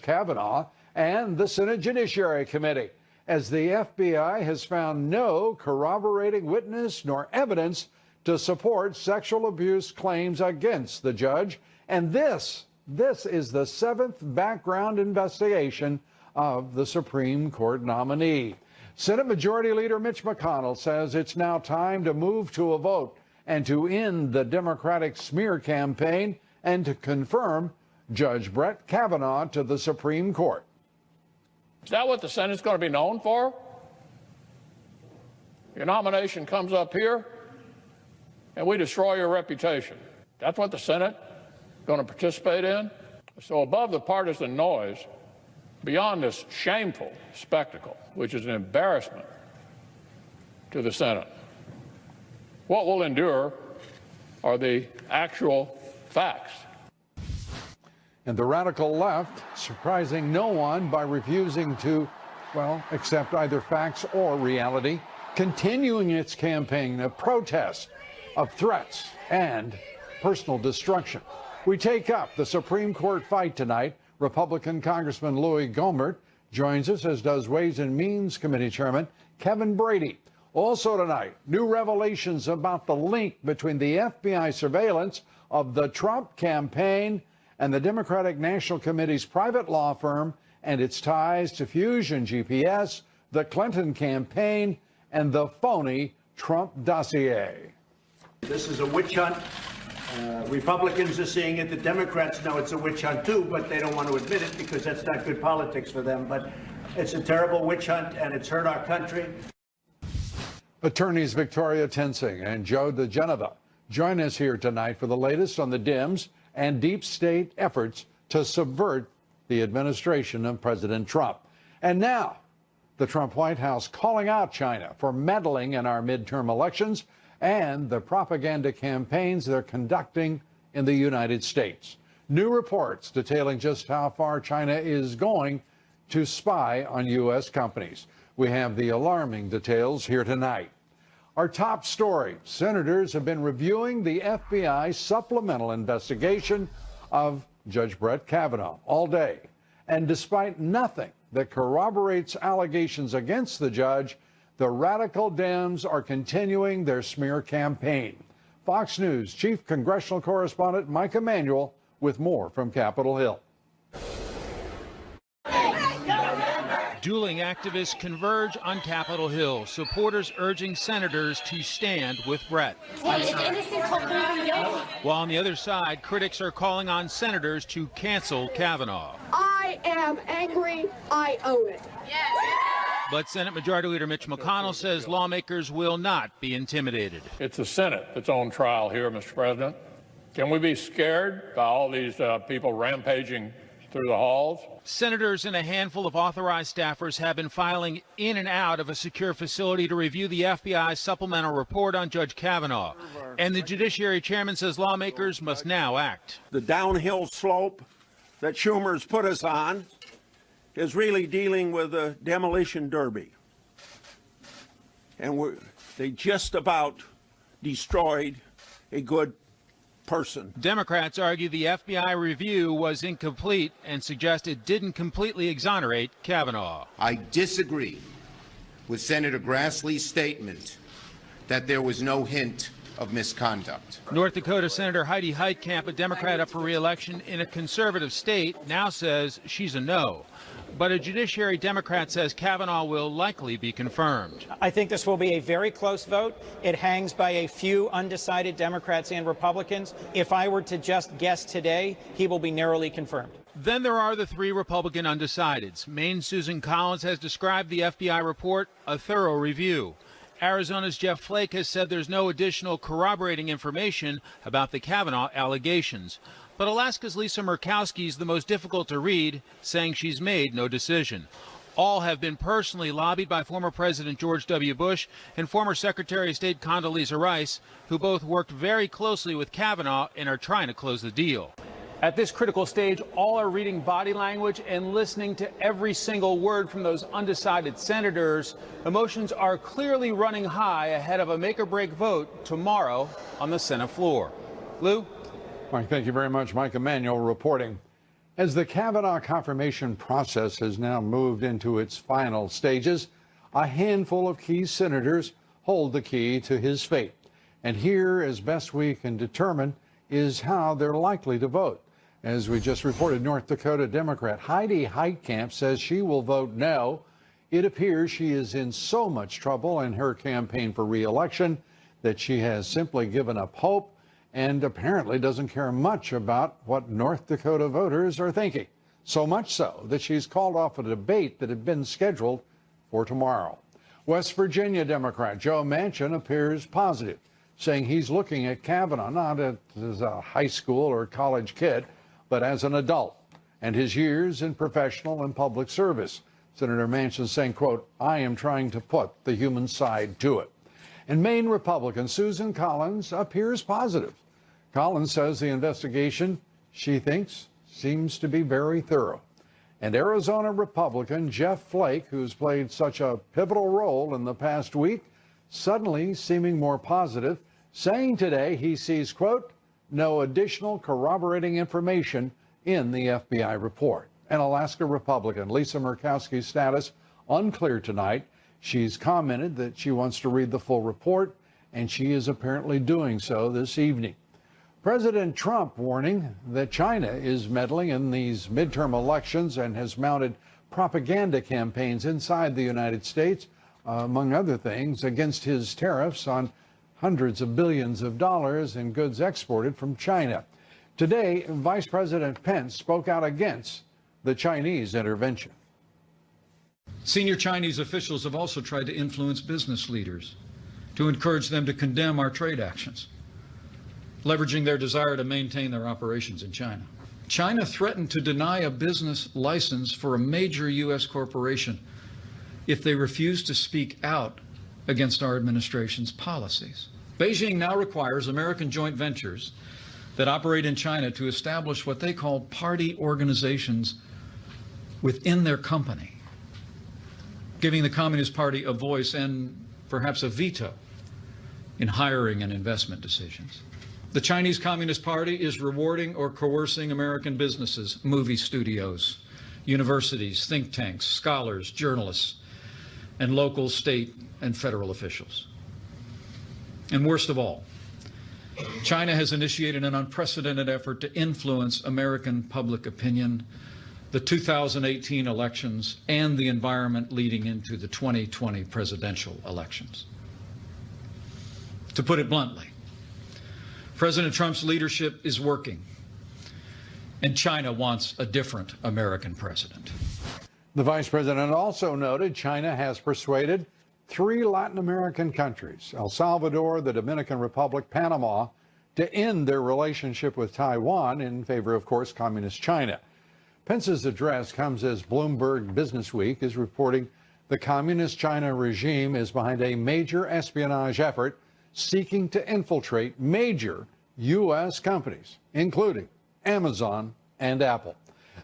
Kavanaugh and the Senate Judiciary Committee, as the FBI has found no corroborating witness nor evidence to support sexual abuse claims against the judge. And this is the 7th background investigation of the Supreme Court nominee. Senate Majority Leader Mitch McConnell says it's now time to move to a vote and to end the Democratic smear campaign and to confirm Judge Brett Kavanaugh to the Supreme Court. Is that what the Senate's going to be known for? Your nomination comes up here, and we destroy your reputation. That's what the Senate is going to participate in? So above the partisan noise, beyond this shameful spectacle, which is an embarrassment to the Senate, what will endure are the actual facts. And the radical left, surprising no one by refusing to, well, accept either facts or reality, continuing its campaign of protest, of threats, and personal destruction. We take up the Supreme Court fight tonight. Republican Congressman Louis Gohmert joins us, as does Ways and Means Committee Chairman Kevin Brady. Also tonight, new revelations about the link between the FBI surveillance of the Trump campaign and the Democratic National Committee's private law firm and its ties to Fusion GPS, the Clinton campaign, and the phony Trump dossier. This is a witch hunt. Republicans are seeing it. The Democrats know it's a witch hunt too, but they don't want to admit it because that's not good politics for them. But it's a terrible witch hunt, and it's hurt our country. Attorneys Victoria Tensing and Joe DeGeneva join us here tonight for the latest on the Dems and deep state efforts to subvert the administration of President Trump. And now, the Trump White House calling out China for meddling in our midterm elections and the propaganda campaigns they're conducting in the United States. New reports detailing just how far China is going to spy on U.S. companies. We have the alarming details here tonight. Our top story: senators have been reviewing the FBI supplemental investigation of Judge Brett Kavanaugh all day. And despite nothing that corroborates allegations against the judge, the radical Dems are continuing their smear campaign. Fox News Chief Congressional Correspondent Mike Emanuel with more from Capitol Hill. Dueling activists converge on Capitol Hill, supporters urging senators to stand with Brett. While on the other side, critics are calling on senators to cancel Kavanaugh. I am angry. I own it. Yes. But Senate Majority Leader Mitch McConnell says lawmakers will not be intimidated. It's the Senate that's on trial here, Mr. President. Can we be scared by all these people rampaging through the halls? Senators and a handful of authorized staffers have been filing in and out of a secure facility to review the FBI's supplemental report on Judge Kavanaugh. And the Judiciary Chairman says lawmakers must now act. The downhill slope that Schumer's put us on is really dealing with a demolition derby. And they just about destroyed a good person. Democrats argue the FBI review was incomplete and suggest it didn't completely exonerate Kavanaugh. I disagree with Senator Grassley's statement that there was no hint of misconduct. North Dakota Senator Heidi Heitkamp, a Democrat up for re-election in a conservative state, now says she's a no. But a Judiciary Democrat says Kavanaugh will likely be confirmed. I think this will be a very close vote. It hangs by a few undecided Democrats and Republicans. If I were to just guess today, he will be narrowly confirmed. Then there are the three Republican undecideds. Maine's Susan Collins has described the FBI report a thorough review. Arizona's Jeff Flake has said there's no additional corroborating information about the Kavanaugh allegations. But Alaska's Lisa Murkowski is the most difficult to read, saying she's made no decision. All have been personally lobbied by former President George W. Bush and former Secretary of State Condoleezza Rice, who both worked very closely with Kavanaugh and are trying to close the deal. At this critical stage, all are reading body language and listening to every single word from those undecided senators. Emotions are clearly running high ahead of a make-or-break vote tomorrow on the Senate floor. Lou? Mike, thank you very much. Mike Emanuel reporting. As the Kavanaugh confirmation process has now moved into its final stages, a handful of key senators hold the key to his fate. And here, as best we can determine, is how they're likely to vote. As we just reported, North Dakota Democrat Heidi Heitkamp says she will vote no. It appears she is in so much trouble in her campaign for re-election that she has simply given up hope and apparently doesn't care much about what North Dakota voters are thinking. So much so that she's called off a debate that had been scheduled for tomorrow. West Virginia Democrat Joe Manchin appears positive, saying he's looking at Kavanaugh not as a high school or college kid, but as an adult and his years in professional and public service. Senator Manchin saying, quote, "I am trying to put the human side to it." And Maine Republican Susan Collins appears positive. Collins says the investigation, she thinks, seems to be very thorough. And Arizona Republican Jeff Flake, who's played such a pivotal role in the past week, suddenly seeming more positive, saying today he sees, quote, "no additional corroborating information in the FBI report." And Alaska Republican Lisa Murkowski's status unclear tonight. She's commented that she wants to read the full report, and she is apparently doing so this evening. President Trump warning that China is meddling in these midterm elections and has mounted propaganda campaigns inside the United States, among other things, against his tariffs on hundreds of billions of dollars in goods exported from China. Today, Vice President Pence spoke out against the Chinese intervention. Senior Chinese officials have also tried to influence business leaders to encourage them to condemn our trade actions, leveraging their desire to maintain their operations in China. China threatened to deny a business license for a major U.S. corporation if they refused to speak out against our administration's policies. Beijing now requires American joint ventures that operate in China to establish what they call party organizations within their company, giving the Communist Party a voice and perhaps a veto in hiring and investment decisions. The Chinese Communist Party is rewarding or coercing American businesses, movie studios, universities, think tanks, scholars, journalists, and local, state, and federal officials. And worst of all, China has initiated an unprecedented effort to influence American public opinion, the 2018 elections, and the environment leading into the 2020 presidential elections. To put it bluntly, President Trump's leadership is working, and China wants a different American president. The vice president also noted China has persuaded 3 Latin American countries, El Salvador, the Dominican Republic, Panama, to end their relationship with Taiwan in favor, of course, Communist China. Pence's address comes as Bloomberg Businessweek is reporting the Communist China regime is behind a major espionage effort seeking to infiltrate major U.S. companies, including Amazon and Apple.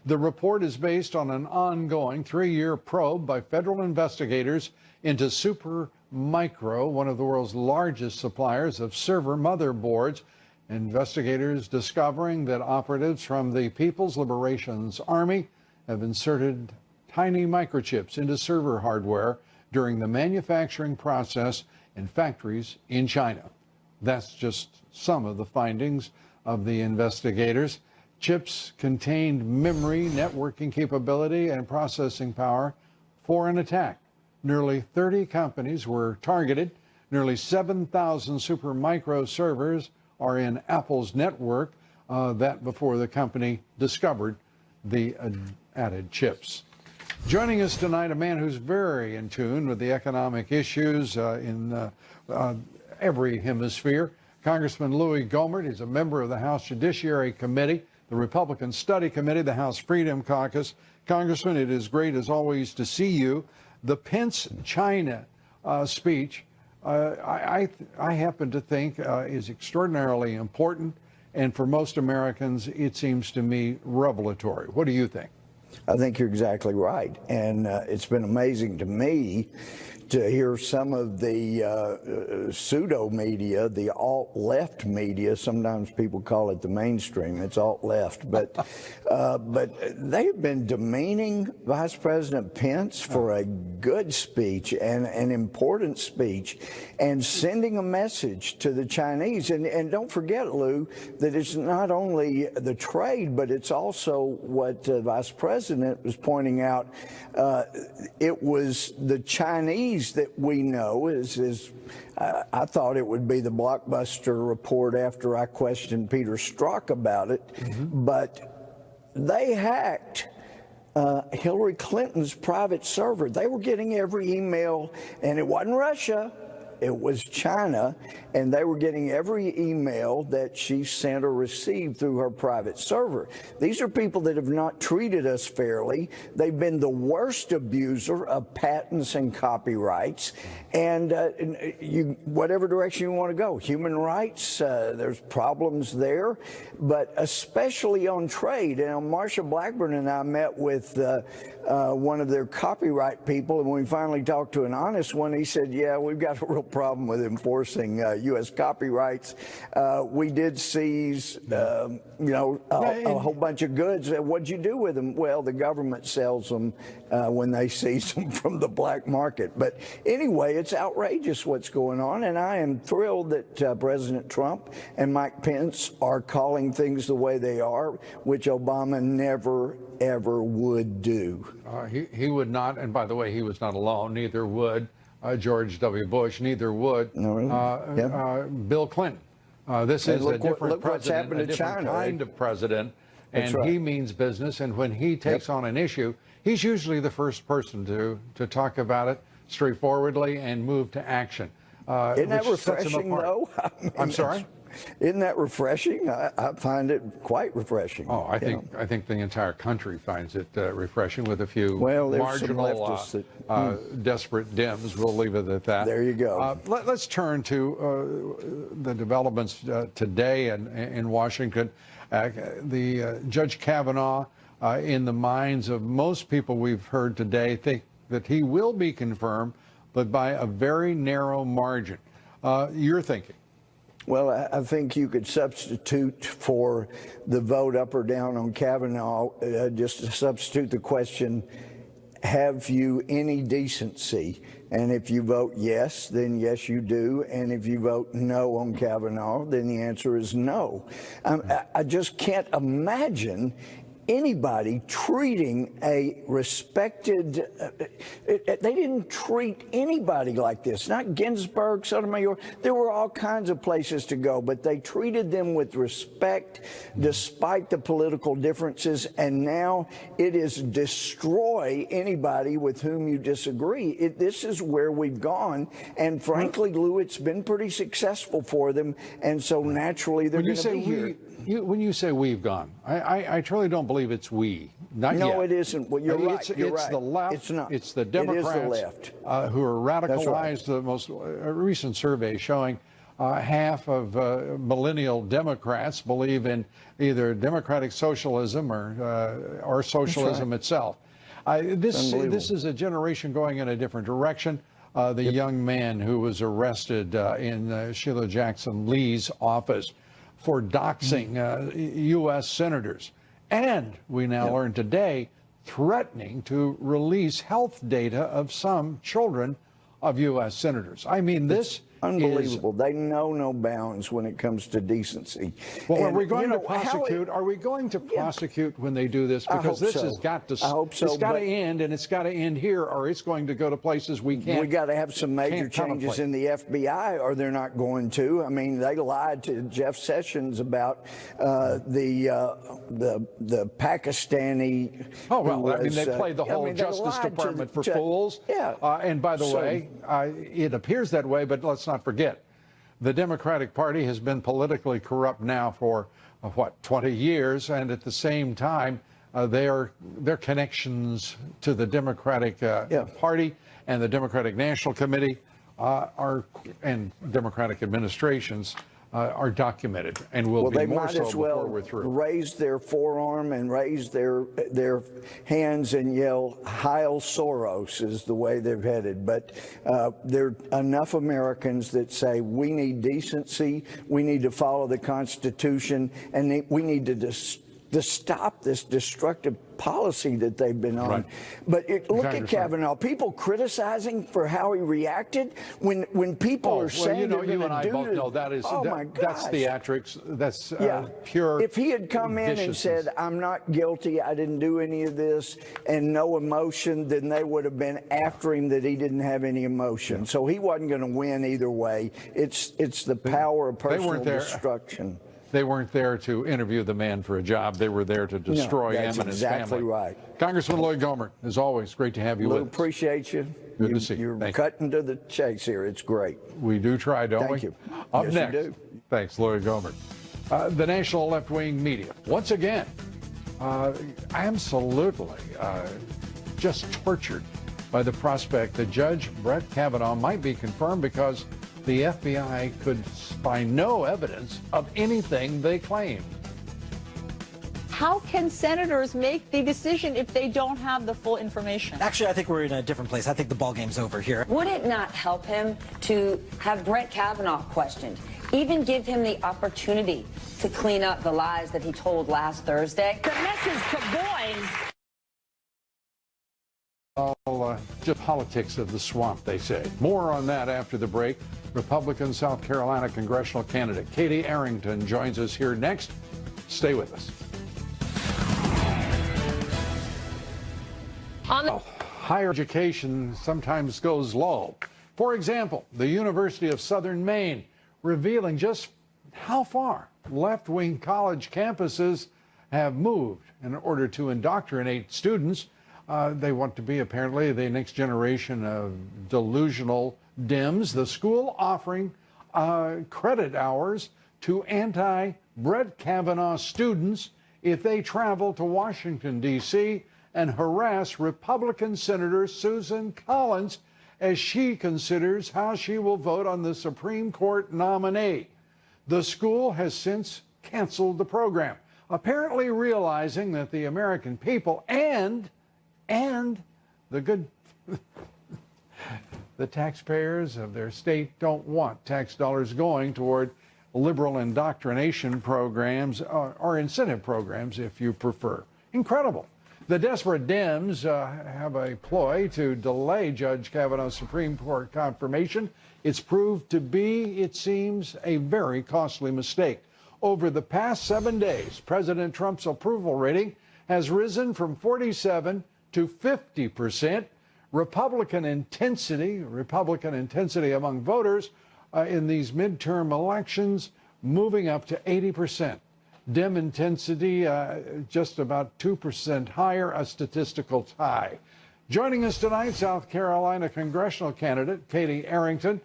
The report is based on an ongoing 3-year probe by federal investigators into Supermicro, one of the world's largest suppliers of server motherboards. Investigators discovering that operatives from the People's Liberations Army have inserted tiny microchips into server hardware during the manufacturing process in factories in China. That's just some of the findings of the investigators. Chips contained memory, networking capability, and processing power for an attack. Nearly 30 companies were targeted. Nearly 7,000 Supermicro servers are in Apple's network, that before the company discovered the added chips. Joining us tonight, a man who's very in tune with the economic issues in every hemisphere, Congressman Louis Gohmert. He's a member of the House Judiciary Committee, the Republican Study Committee, the House Freedom Caucus. Congressman, it is great, as always, to see you. The Pence-China speech, I happen to think is extraordinarily important, and for most Americans, it seems to me revelatory. What do you think? I think you're exactly right, and it's been amazing to me to hear some of the pseudo media, the alt-left media. Sometimes people call it the mainstream. It's alt-left, but they've been demeaning Vice President Pence for a good speech and an important speech, and sending a message to the Chinese. And don't forget, Lou, that it's not only the trade, but it's also what the Vice President was pointing out. It was the Chinese that we know I thought it would be the Blockbuster report after I questioned Peter Strzok about it, but they hacked Hillary Clinton's private server. They were getting every email, and it wasn't Russia. It was China, and they were getting every email that she sent or received through her private server. These are people that have not treated us fairly. They've been the worst abuser of patents and copyrights, and whatever direction you want to go. Human rights, there's problems there, but especially on trade. And Marsha Blackburn and I met with one of their copyright people, and when we finally talked to an honest one, he said, yeah, we've got a real problem with enforcing U.S. copyrights. We did seize, a whole bunch of goods. What'd you do with them? Well, the government sells them when they seize them from the black market. But anyway, it's outrageous what's going on, and I am thrilled that President Trump and Mike Pence are calling things the way they are, which Obama never, ever would do. He would not, and by the way, he was not alone. Neither would George W. Bush. Neither would Bill Clinton. This is a different president, a different kind of president, and he means business. And when he takes on an issue, he's usually the first person to talk about it straightforwardly and move to action. Isn't that refreshing, though? I'm sorry? Isn't that refreshing? I find it quite refreshing. Oh, I think the entire country finds it refreshing, with a few marginal, desperate Dems. We'll leave it at that. There you go. Let's turn to the developments today in Washington. The Judge Kavanaugh, in the minds of most people we've heard today, think that he will be confirmed, but by a very narrow margin. You're thinking? Well, I think you could substitute for the vote up or down on Kavanaugh, just to substitute the question, have you any decency? And if you vote yes, then yes, you do. And if you vote no on Kavanaugh, then the answer is no. I just can't imagine anybody treating a respected, they didn't treat anybody like this, not Ginsburg, Sotomayor. There were all kinds of places to go, but they treated them with respect despite the political differences, and now it is destroy anybody with whom you disagree. This is where we've gone, and frankly, Lou, it's been pretty successful for them, and so naturally they're going to be here. When you say we've gone, I truly don't believe it's we. Not yet. No, it isn't. Well, you're right. It's the left. It's not. It's the Democrats. It is the left. Who are radicalized. Right. The most recent survey showing half of millennial Democrats believe in either democratic socialism or socialism itself. This is a generation going in a different direction. The young man who was arrested in Sheila Jackson Lee's office for doxing U.S. senators. And we now learn today, threatening to release health data of some children of U.S. senators. I mean, this unbelievable. They know no bounds when it comes to decency. Well, are we going to prosecute? Are we going to prosecute when they do this? Because this has got to. I hope so. It's got to end, and it's got to end here, or it's going to go to places we can't. We got to have some major changes in the FBI, or they're not going to. I mean, they lied to Jeff Sessions about the Pakistani. Oh well, I mean, they played the whole Justice Department for fools. Yeah. And by the way, it appears that way, but let's not forget, the Democratic Party has been politically corrupt now for, 20 years, and at the same time, their connections to the Democratic Party and the Democratic National Committee and Democratic administrations are documented and will be more so before we're through. Raise their forearm and raise their hands and yell, "Heil Soros," is the way they've headed. But there are enough Americans that say we need decency, we need to follow the Constitution, and we need to stop this destructive policy that they've been on. Right. But look at Kavanaugh. People criticizing for how he reacted when people are saying, you know, you and I both this. know that is My that's gosh. theatrics. That's Yeah. pure. If he had come in and viciousness. said, "I'm not guilty, I didn't do any of this," and no emotion, then they would have been after him that he didn't have any emotion. Yeah. So he wasn't going to win either way. It's the power of personal destruction. They weren't there to interview the man for a job. They were there to destroy him and his family. That's exactly right. Congressman Lloyd Gohmert, as always, great to have you with us. Appreciate you. Good to see you. You're cutting to the chase here. It's great. We do try, don't we? Thank you. Up Yes, next. you do. Thanks, Lloyd Gohmert. The national left-wing media, once again, absolutely just tortured by the prospect that Judge Brett Kavanaugh might be confirmed because the FBI could find no evidence of anything they claim. How can senators make the decision if they don't have the full information? Actually, I think we're in a different place. I think the ballgame's over here. Would it not help him to have Brett Kavanaugh questioned, even give him the opportunity to clean up the lies that he told last Thursday? The message to boys. Just politics of the swamp, they say. More on that after the break. Republican South Carolina congressional candidate Katie Arrington joins us here next. Stay with us. Higher education sometimes goes low. For example, the University of Southern Maine revealing just how far left-wing college campuses have moved in order to indoctrinate students. They want to be apparently the next generation of delusional Dems. The school offering credit hours to anti-Brett Kavanaugh students if they travel to Washington, D.C. and harass Republican Senator Susan Collins as she considers how she will vote on the Supreme Court nominee. The school has since canceled the program, apparently realizing that the American people and the good the taxpayers of their state don't want tax dollars going toward liberal indoctrination programs or incentive programs, if you prefer. Incredible. The desperate Dems have a ploy to delay Judge Kavanaugh's Supreme Court confirmation. It's proved to be, it seems, a very costly mistake. Over the past 7 days, President Trump's approval rating has risen from 47 to 50%. Republican intensity among voters in these midterm elections moving up to 80%. Dem intensity just about 2% higher, a statistical tie. Joining us tonight, South Carolina congressional candidate Katie Arrington.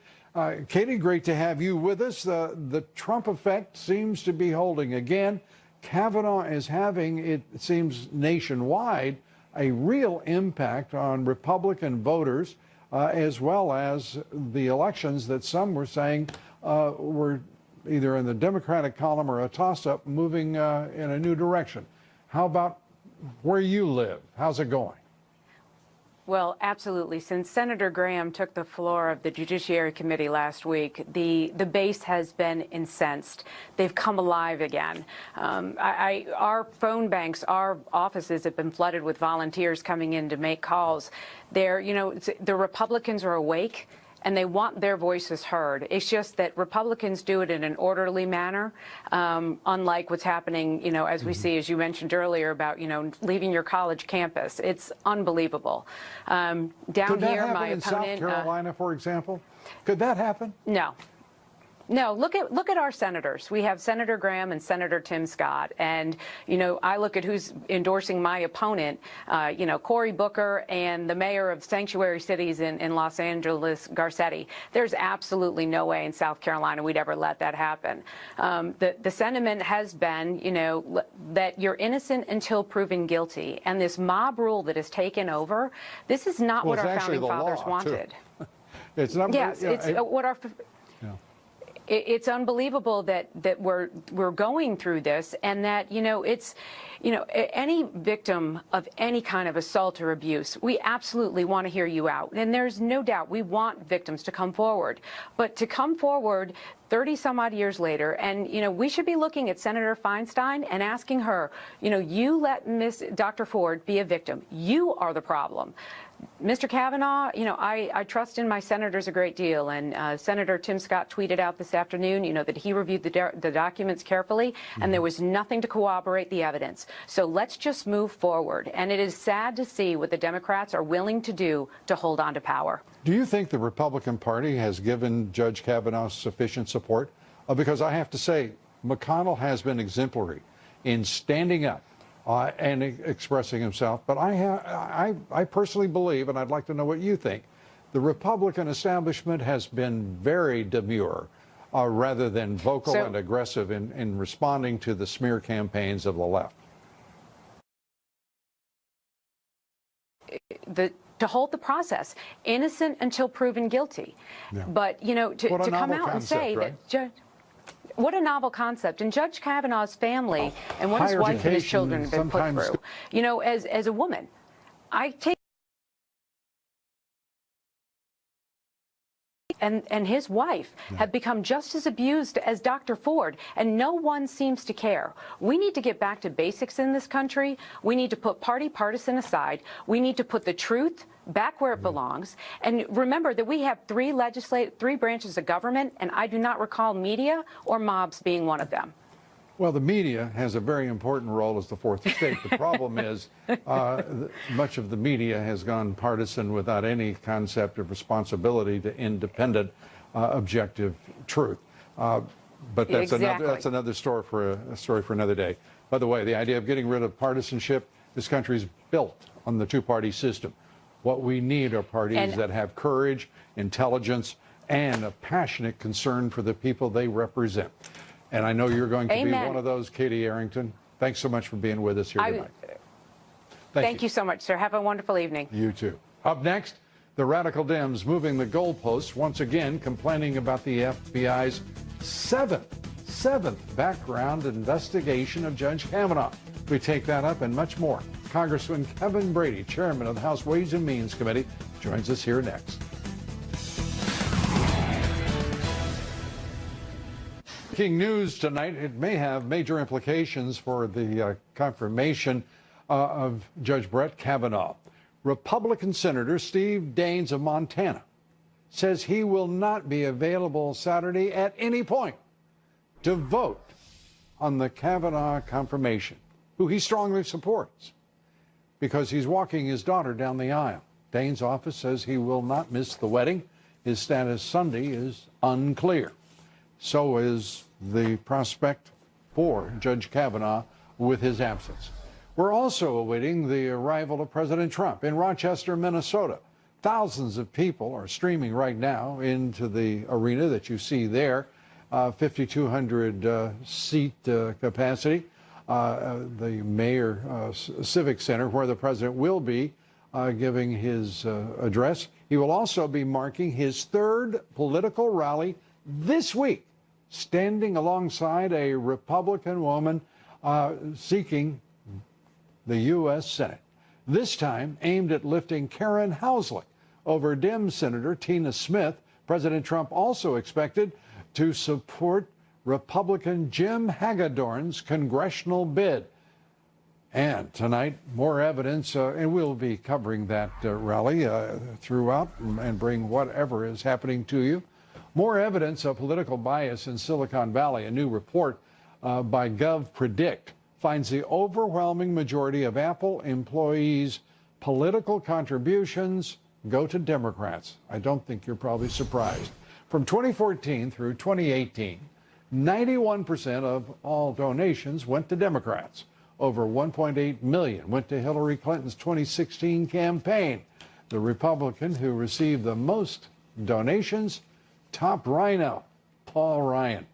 Katie, great to have you with us. The Trump effect seems to be holding again. Kavanaugh is having, it seems nationwide, a real impact on Republican voters, as well as the elections that some were saying were either in the Democratic column or a toss-up moving in a new direction. How about where you live? How's it going? Well, absolutely. Since Senator Graham took the floor of the Judiciary Committee last week, the base has been incensed. They've come alive again. Our phone banks, our offices have been flooded with volunteers coming in to make calls. The Republicans are awake, and they want their voices heard. It's just that Republicans do it in an orderly manner, unlike what's happening, as we see, as you mentioned earlier, about, leaving your college campus. It's unbelievable. Down Could that here, happen my in opponent. South Carolina, for example? Could that happen? No. No, look at our senators. We have Senator Graham and Senator Tim Scott. And, I look at who's endorsing my opponent, Cory Booker and the mayor of sanctuary cities in Los Angeles, Garcetti. There's absolutely no way in South Carolina we'd ever let that happen. The sentiment has been, that you're innocent until proven guilty. And this mob rule that has taken over, this is not what our founding fathers wanted. It's not. Yes, it's what our... it's unbelievable that we're going through this, and that any victim of any kind of assault or abuse, we absolutely want to hear you out, and there's no doubt we want victims to come forward, but to come forward 30 some odd years later, and we should be looking at Senator Feinstein and asking her, you let Dr. Ford be a victim. You are the problem. Mr. Kavanaugh, I trust in my senators a great deal, and Senator Tim Scott tweeted out this afternoon, that he reviewed the documents carefully, and there was nothing to corroborate the evidence. So let's just move forward. And it is sad to see what the Democrats are willing to do to hold on to power. Do you think the Republican Party has given Judge Kavanaugh sufficient support? Because I have to say, McConnell has been exemplary in standing up and expressing himself. But I personally believe, and I'd like to know what you think, the Republican establishment has been very demure rather than vocal and aggressive in responding to the smear campaigns of the left. To hold the process innocent until proven guilty. Yeah. But, to come out and say that what a novel concept. And Judge Kavanaugh's family and what his wife and his children have been put through. As a woman, I take and his wife have become just as abused as Dr. Ford, and no one seems to care. We need to get back to basics in this country. We need to put partisan aside. We need to put the truth back where it belongs. And remember that we have three branches of government, and I do not recall media or mobs being one of them. Well, the media has a very important role as the fourth estate. The problem is much of the media has gone partisan without any concept of responsibility to independent, objective truth. But that's another story for another day. By the way, the idea of getting rid of partisanship, this country is built on the two-party system. What we need are parties that have courage, intelligence, and a passionate concern for the people they represent. And I know you're going to be one of those, Katie Arrington. Thanks so much for being with us here tonight. Thank you so much, sir. Have a wonderful evening. You too. Up next, the radical Dems moving the goalposts, once again complaining about the FBI's seventh background investigation of Judge Kavanaugh. We take that up and much more. Congressman Kevin Brady, chairman of the House Ways and Means Committee, joins us here next. Breaking news tonight. It may have major implications for the confirmation of Judge Brett Kavanaugh. Republican Senator Steve Daines of Montana says he will not be available Saturday at any point to vote on the Kavanaugh confirmation, who he strongly supports, because he's walking his daughter down the aisle. Daines' office says he will not miss the wedding. His status Sunday is unclear. So is the prospect for Judge Kavanaugh with his absence. We're also awaiting the arrival of President Trump in Rochester, Minnesota. Thousands of people are streaming right now into the arena that you see there, 5,200 seat capacity. The Mayor Civic Center, where the president will be giving his address. He will also be marking his third political rally this week, standing alongside a Republican woman seeking the U.S. Senate, this time aimed at lifting Karen Hauslick over Dem Senator Tina Smith. President Trump also expected to support Republican Jim Hagedorn's congressional bid. And tonight, more evidence, and we'll be covering that rally throughout and bring whatever is happening to you. More evidence of political bias in Silicon Valley. A new report by GovPredict finds the overwhelming majority of Apple employees' political contributions go to Democrats. I don't think you're probably surprised. From 2014 through 2018, 91% of all donations went to Democrats. Over 1.8 million went to Hillary Clinton's 2016 campaign. The Republican who received the most donations, top rhino, Paul Ryan,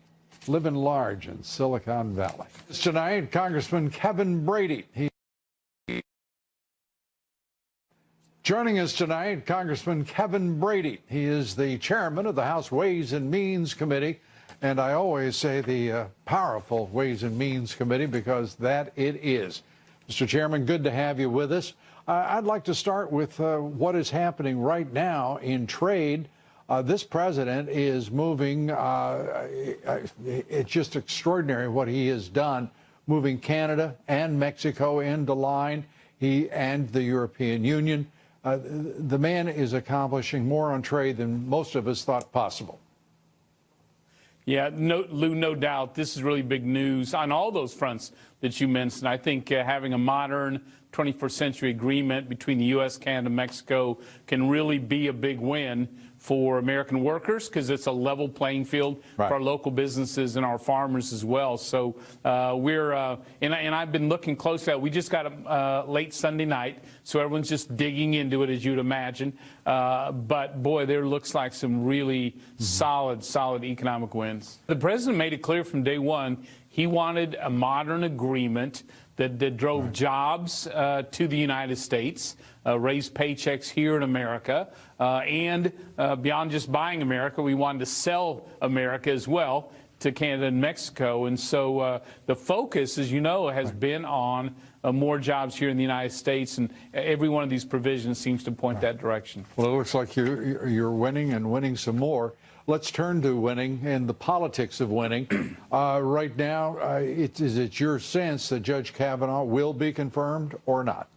living large in Silicon Valley. Tonight, Congressman Kevin Brady. Joining us tonight, Congressman Kevin Brady. He is the chairman of the House Ways and Means Committee. And I always say the powerful Ways and Means Committee, because that it is. Mr. Chairman, good to have you with us. I'd like to start with what is happening right now in trade. This president is moving, it's just extraordinary what he has done, moving Canada and Mexico into line, he and the European Union. The man is accomplishing more on trade than most of us thought possible. Yeah, Lou, no doubt. This is really big news on all those fronts that you mentioned. I think having a modern 21st century agreement between the U.S., Canada, and Mexico can really be a big win for American workers, because it's a level playing field for our local businesses and our farmers as well. So and I've been looking closely at it. We just got a late Sunday night, so everyone's just digging into it, as you'd imagine. But boy, there looks like some really solid economic wins. The president made it clear from day one he wanted a modern agreement that drove jobs to the United States, raised paychecks here in America, and beyond just buying America, we wanted to sell America as well to Canada and Mexico. And so the focus, as you know, has been on more jobs here in the United States, and every one of these provisions seems to point that direction. Well, it looks like you're winning and winning some more. Let's turn to winning and the politics of winning. Right now, is it your sense that Judge Kavanaugh will be confirmed or not?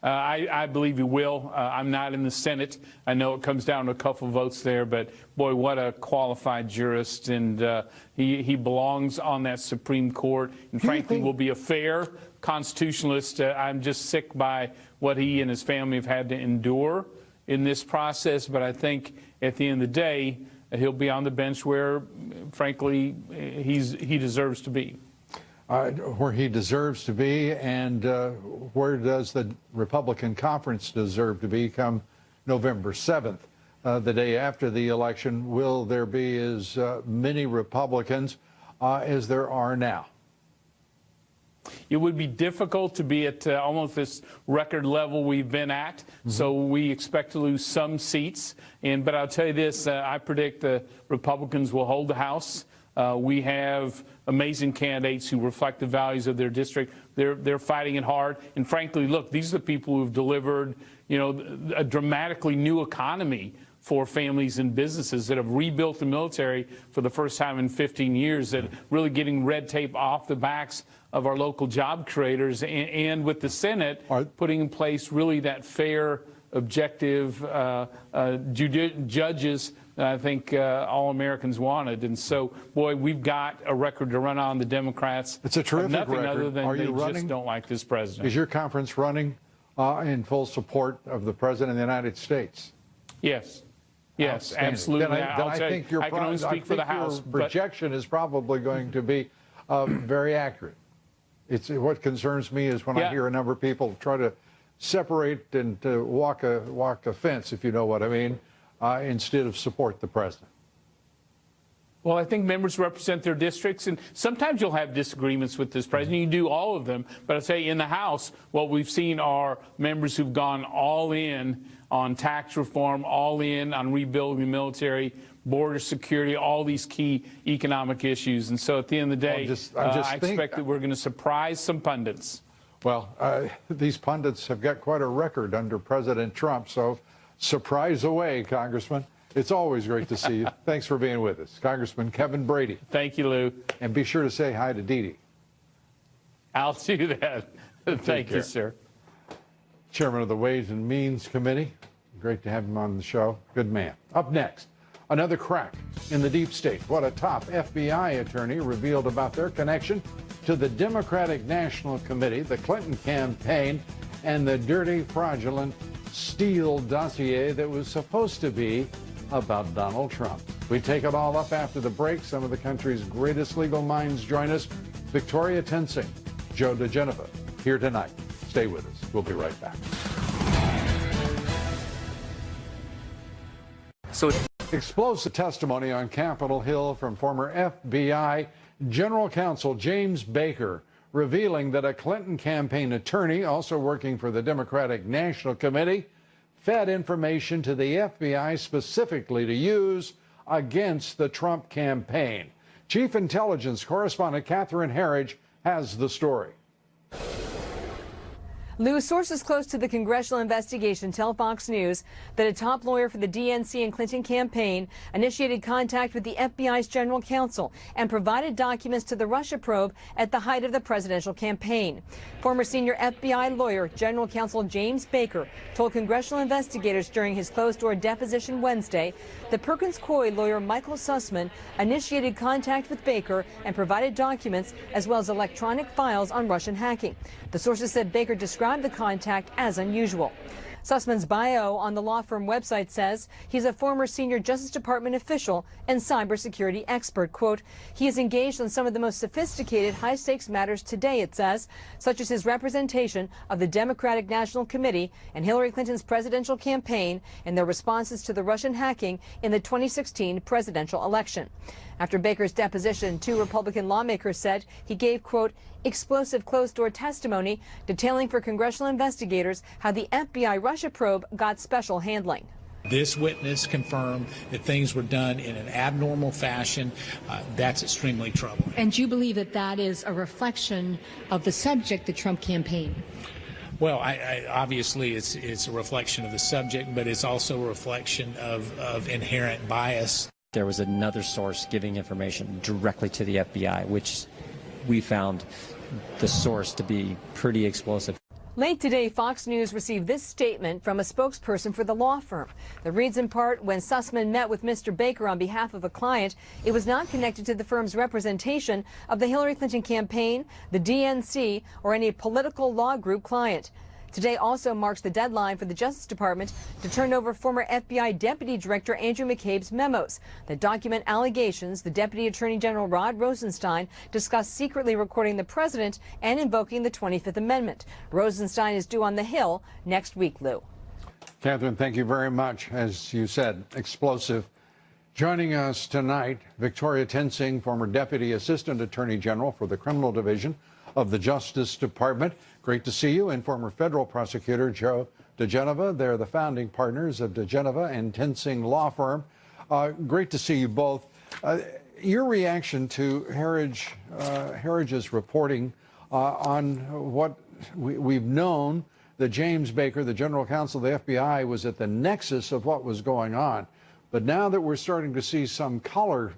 I believe he will. I'm not in the Senate. I know it comes down to a couple of votes there, but boy, what a qualified jurist, and he belongs on that Supreme Court, and frankly will be a fair constitutionalist. I'm just sick by what he and his family have had to endure in this process, but I think at the end of the day, he'll be on the bench where, frankly, he deserves to be. Where he deserves to be, and where does the Republican conference deserve to be come November 7th, the day after the election? Will there be as many Republicans as there are now? It would be difficult to be at almost this record level we've been at, so we expect to lose some seats. But I'll tell you this, I predict the Republicans will hold the House. We have amazing candidates who reflect the values of their district. They're fighting it hard. And frankly, look, these are the people who've delivered, a dramatically new economy for families and businesses, that have rebuilt the military for the first time in 15 years, that really getting red tape off the backs of our local job creators, and with the Senate putting in place really that fair, objective judges that I think all Americans wanted. And so, boy, we've got a record to run on. The Democrats. It's a terrific nothing record. Other than Are you they running? Just don't like this president. Is your conference running in full support of the President of the United States? Yes. Yes, absolutely. Then I think I can only speak for the House. Your projection is probably going to be very accurate. What concerns me is when I hear a number of people try to separate and to walk a fence, if you know what I mean, instead of support the president. Well, I think members represent their districts, and sometimes you'll have disagreements with this president. You do all of them, but I say in the House, what we've seen are members who've gone all in on tax reform, all in on rebuilding the military, border security, all these key economic issues. And so at the end of the day, I expect that we're going to surprise some pundits. Well, these pundits have got quite a record under President Trump, so surprise away, Congressman. It's always great to see you. Thanks for being with us. Congressman Kevin Brady. Thank you, Lou. And be sure to say hi to Dee Dee. I'll do that. Thank you, sir. Chairman of the Ways and Means Committee. Great to have him on the show. Good man. Up next, another crack in the deep state. What a top FBI attorney revealed about their connection to the Democratic National Committee, the Clinton campaign, and the dirty, fraudulent Steele dossier that was supposed to be about Donald Trump. We take it all up after the break. Some of the country's greatest legal minds join us. Victoria Tensing, Joe DeGeneva, here tonight. Stay with us. We'll be right back. Explosive testimony on Capitol Hill from former FBI General Counsel James Baker, revealing that a Clinton campaign attorney, also working for the Democratic National Committee, fed information to the FBI specifically to use against the Trump campaign. Chief Intelligence Correspondent Catherine Herridge has the story. Lou, sources close to the congressional investigation tell Fox News that a top lawyer for the DNC and Clinton campaign initiated contact with the FBI's general counsel and provided documents to the Russia probe at the height of the presidential campaign. Former senior FBI lawyer, general counsel James Baker, told congressional investigators during his closed-door deposition Wednesday that Perkins Coie lawyer Michael Sussman initiated contact with Baker and provided documents as well as electronic files on Russian hacking. The sources said Baker described the contact as unusual. Sussman's bio on the law firm website says he's a former senior Justice Department official and cybersecurity expert. Quote, he is engaged on some of the most sophisticated high-stakes matters today, it says, such as his representation of the Democratic National Committee and Hillary Clinton's presidential campaign and their responses to the Russian hacking in the 2016 presidential election. After Baker's deposition, 2 Republican lawmakers said he gave, quote, explosive closed-door testimony detailing for congressional investigators how the FBI Russia probe got special handling. This witness confirmed that things were done in an abnormal fashion. That's extremely troubling. And do you believe that that is a reflection of the subject, the Trump campaign? Well, obviously it's a reflection of the subject, but it's also a reflection of inherent bias. There was another source giving information directly to the FBI, which we found the source to be pretty explosive. Late today, Fox News received this statement from a spokesperson for the law firm that reads in part, when Sussman met with Mr. Baker on behalf of a client, it was not connected to the firm's representation of the Hillary Clinton campaign, the DNC, or any political law group client. Today also marks the deadline for the Justice Department to turn over former FBI Deputy Director Andrew McCabe's memos that document allegations the Deputy Attorney General Rod Rosenstein discussed secretly recording the president and invoking the 25th Amendment. Rosenstein is due on the Hill next week, Lou. Catherine, thank you very much. As you said, explosive. Joining us tonight, Victoria Tensing, former Deputy Assistant Attorney General for the Criminal Division of the Justice Department. Great to see you. And former federal prosecutor Joe DeGenova. They're the founding partners of DeGenova and Tensing Law Firm. Great to see you both. Your reaction to Herridge's reporting on what we've known that James Baker, the general counsel of the FBI, was at the nexus of what was going on. But now that we're starting to see some color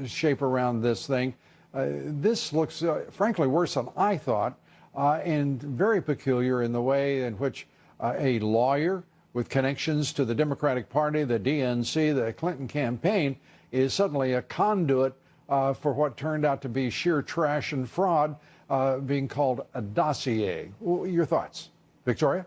shape around this thing, this looks, frankly, worse than I thought, and very peculiar in the way in which a lawyer with connections to the Democratic Party, the DNC, the Clinton campaign, is suddenly a conduit for what turned out to be sheer trash and fraud, being called a dossier. Your thoughts, Victoria?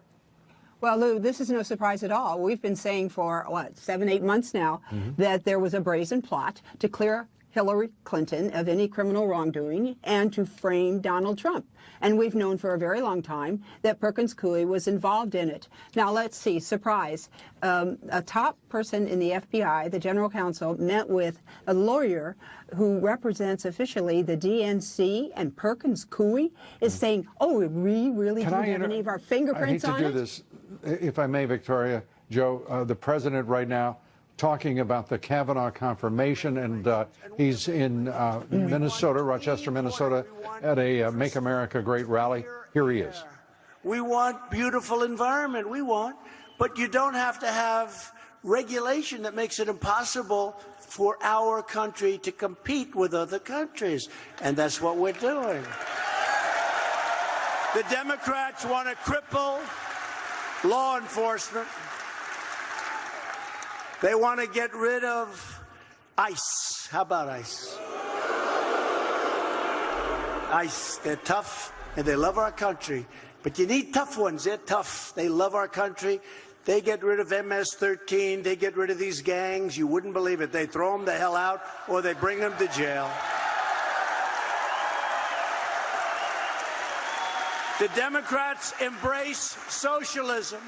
Well, Lou, this is no surprise at all. We've been saying for, 7, 8 months now that there was a brazen plot to clear Hillary Clinton of any criminal wrongdoing and to frame Donald Trump. And we've known for a very long time that Perkins Coie was involved in it. Now, let's see, surprise. A top person in the FBI, the general counsel, met with a lawyer who represents officially the DNC, and Perkins Coie is saying, oh, we really don't have any of our fingerprints on it? I hate to do this, if I may, Victoria. Joe, the president right now talking about the Kavanaugh confirmation, and he's in Minnesota, Rochester, Minnesota, at a Make America Great rally. Here he is. We want beautiful environment, but you don't have to have regulation that makes it impossible for our country to compete with other countries, and that's what we're doing. The Democrats want to cripple law enforcement. They want to get rid of ICE. How about ICE? ICE, they're tough and they love our country. But you need tough ones. They're tough. They love our country. They get rid of MS-13. They get rid of these gangs. You wouldn't believe it. They throw them the hell out or they bring them to jail. The Democrats embrace socialism.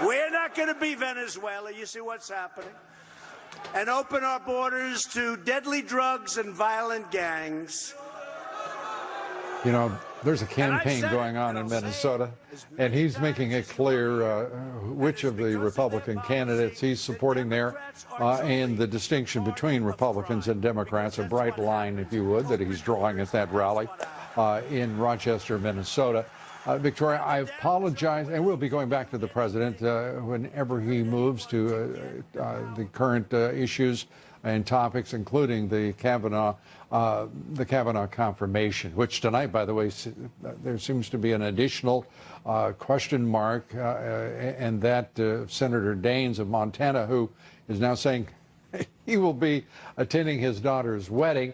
We're not going to be Venezuela. You see what's happening? And open our borders to deadly drugs and violent gangs. You know, There's a campaign going on in Minnesota, and he's making it clear which of the Republican candidates he's supporting there, and the distinction between Republicans and Democrats, a bright line, if you would, that he's drawing at that rally in Rochester, Minnesota. Victoria, I apologize, and we'll be going back to the president whenever he moves to the current issues and topics, including the Kavanaugh confirmation, which tonight, by the way, there seems to be an additional question mark, and that Senator Daines of Montana, who is now saying he will be attending his daughter's wedding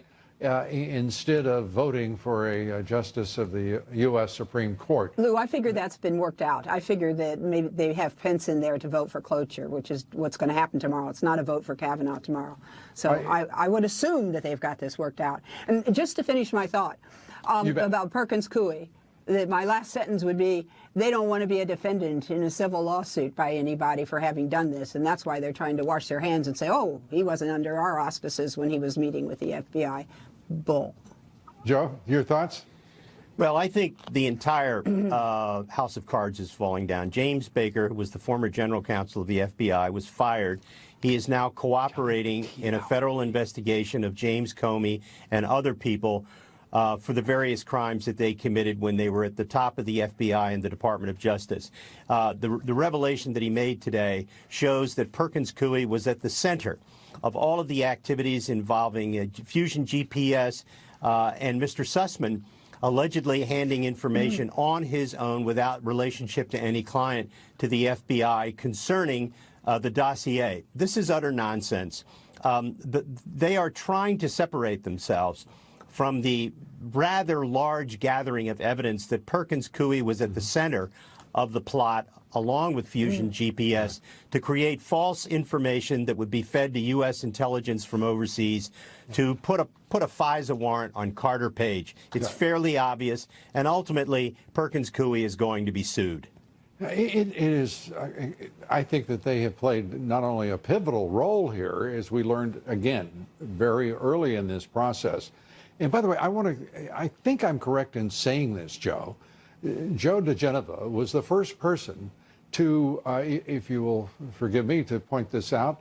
instead of voting for a justice of the U.S. Supreme Court. Lou, I figure that's been worked out. I figure that maybe they have Pence in there to vote for cloture, which is what's going to happen tomorrow. It's not a vote for Kavanaugh tomorrow. So I would assume that they've got this worked out. And just to finish my thought about Perkins Coie, that my last sentence would be, they don't want to be a defendant in a civil lawsuit by anybody for having done this, and that's why they're trying to wash their hands and say, oh, he wasn't under our auspices when he was meeting with the FBI. Bull. Joe, your thoughts? Well, I think the entire house of cards is falling down. James Baker, who was the former general counsel of the FBI, was fired. He is now cooperating in a federal investigation of James Comey and other people for the various crimes that they committed when they were at the top of the FBI and the Department of Justice. The revelation that he made today shows that Perkins Coie was at the center of all of the activities involving Fusion GPS and Mr. Sussman allegedly handing information on his own without relationship to any client to the FBI concerning the dossier. This is utter nonsense. They are trying to separate themselves from the rather large gathering of evidence that Perkins Coie was at the center of the plot, along with Fusion GPS, to create false information that would be fed to U.S. intelligence from overseas to put a FISA warrant on Carter Page. It's fairly obvious, and ultimately, Perkins Coie is going to be sued. It is. I think that they have played not only a pivotal role here, as we learned again very early in this process. And by the way, I think I'm correct in saying this, Joe. Joe DeGenova was the first person to, if you will forgive me to point this out,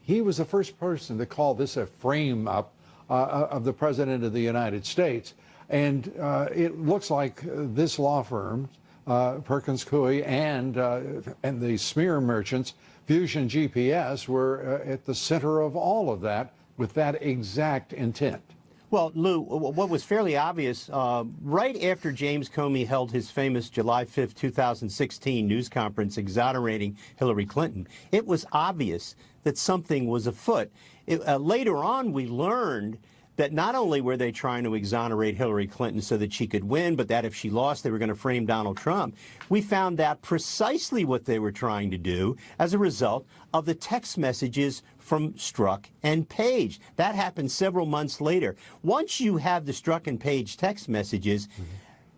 he was the first person to call this a frame-up of the President of the United States. And it looks like this law firm, Perkins Coie and the smear merchants, Fusion GPS, were at the center of all of that with that exact intent. Well, Lou, what was fairly obvious, right after James Comey held his famous July 5th, 2016 news conference exonerating Hillary Clinton, it was obvious that something was afoot. Later on, we learned that not only were they trying to exonerate Hillary Clinton so that she could win, but that if she lost, they were going to frame Donald Trump. We found out precisely what they were trying to do as a result of the text messages from Strzok and Page. That happened several months later. Once you have the Strzok and Page text messages,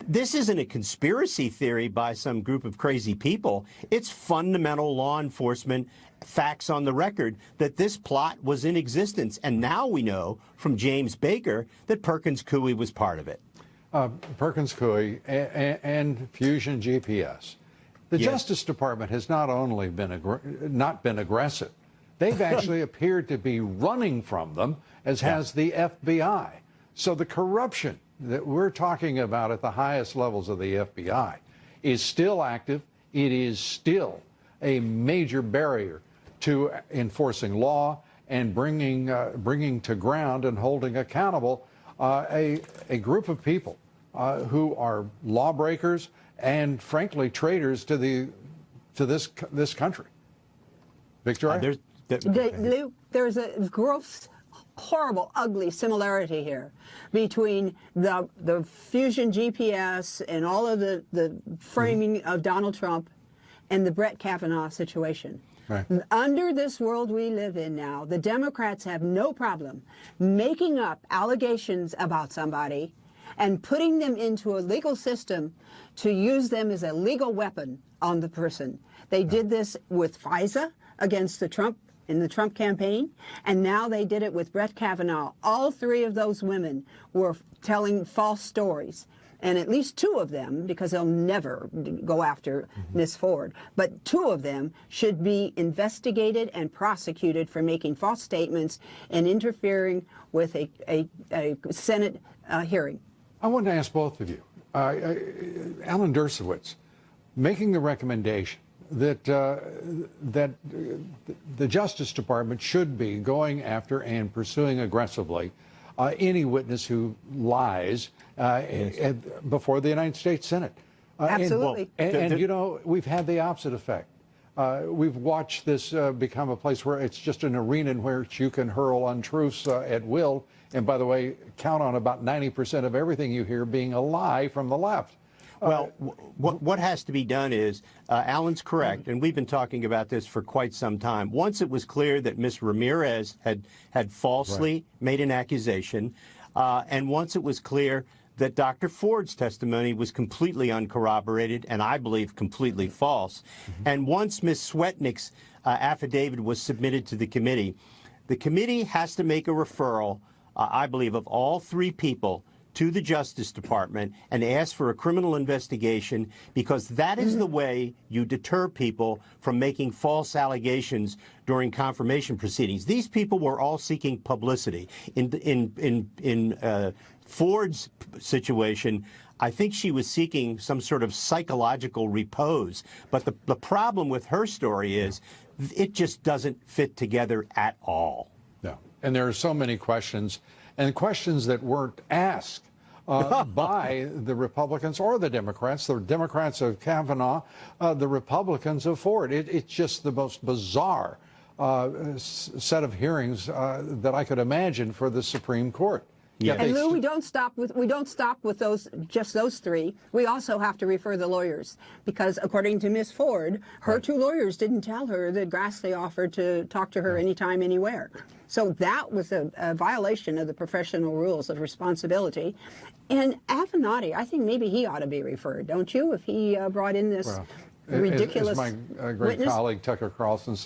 this isn't a conspiracy theory by some group of crazy people. It's fundamental law enforcement facts on the record that this plot was in existence. And now we know from James Baker that Perkins Coie was part of it. Perkins Coie and Fusion GPS. The Justice Department has not only not been aggressive, they've actually appeared to be running from them, as has the FBI. So the corruption that we're talking about at the highest levels of the FBI is still active. It is still a major barrier to enforcing law and bringing to ground and holding accountable a group of people who are lawbreakers and, frankly, traitors to this country. Victoria? Lou, there's a gross, horrible, ugly similarity here between the Fusion GPS and all of the framing of Donald Trump and the Brett Kavanaugh situation. Right. Under this world we live in now, the Democrats have no problem making up allegations about somebody and putting them into a legal system to use them as a legal weapon on the person. They did this with FISA against the Trump in the Trump campaign, and now they did it with Brett Kavanaugh. All three of those women were telling false stories. and at least 2 of them, because they'll never go after Ms. Ford, but 2 of them should be investigated and prosecuted for making false statements and interfering with a Senate hearing. I want to ask both of you, Alan Dershowitz, making the recommendation that the Justice Department should be going after and pursuing aggressively any witness who lies before the United States Senate. Absolutely. And you know, we've had the opposite effect. We've watched this become a place where it's just an arena in which you can hurl untruths at will. And by the way, count on about 90% of everything you hear being a lie from the left. Well, what has to be done is, Alan's correct, and we've been talking about this for quite some time. Once it was clear that Ms. Ramirez had falsely made an accusation, and once it was clear that Dr. Ford's testimony was completely uncorroborated and I believe completely false, and once Ms. Swetnick's affidavit was submitted to the committee has to make a referral, I believe, of all 3 people to the Justice Department and ask for a criminal investigation, because that is the way you deter people from making false allegations during confirmation proceedings. These people were all seeking publicity. In Ford's situation, I think she was seeking some sort of psychological repose. But the problem with her story is it just doesn't fit together at all. No. And there are so many questions, and questions that weren't asked by the Republicans or the Democrats of Kavanaugh, the Republicans of Ford. It's just the most bizarre set of hearings that I could imagine for the Supreme Court. Yeah. And Lou, we don't stop with just those 3. We also have to refer the lawyers, because according to Ms. Ford, her 2 lawyers didn't tell her that Grassley offered to talk to her anytime, anywhere. So that was a violation of the professional rules of responsibility. And Avenatti, I think maybe he ought to be referred, don't you, if he brought in this ridiculous as my great witness? colleague Tucker Carlson